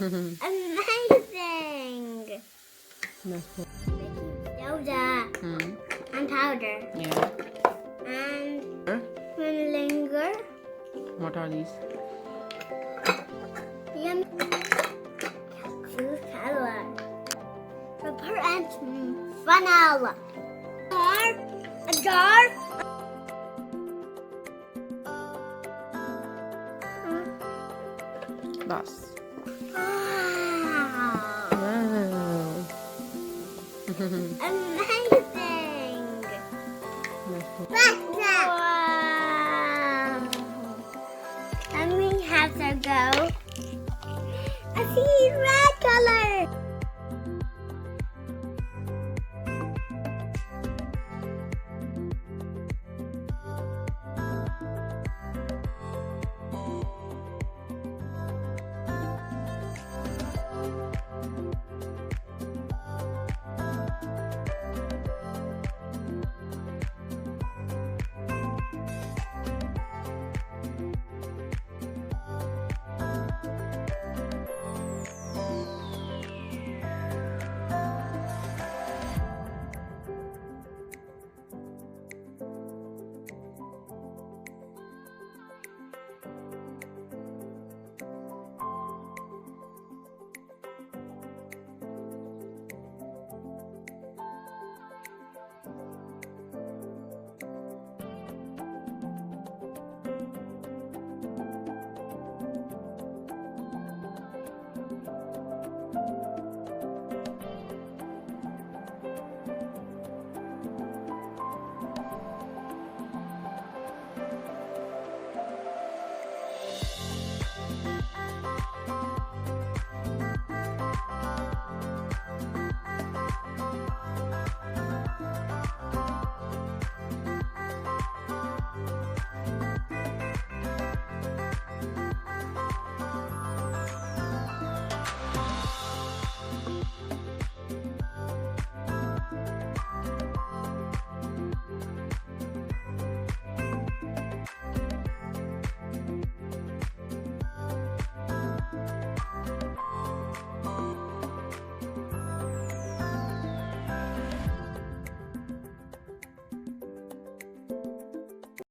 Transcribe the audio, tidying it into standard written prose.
Amazing! That's cool. Soda and powder Yeah. and vinegar. What are these? Yum. Food color. Pepper and vanilla. A jar. Bus. Wow. Wow. Amazing. That's cool. Wow. Let me have to go. I see red.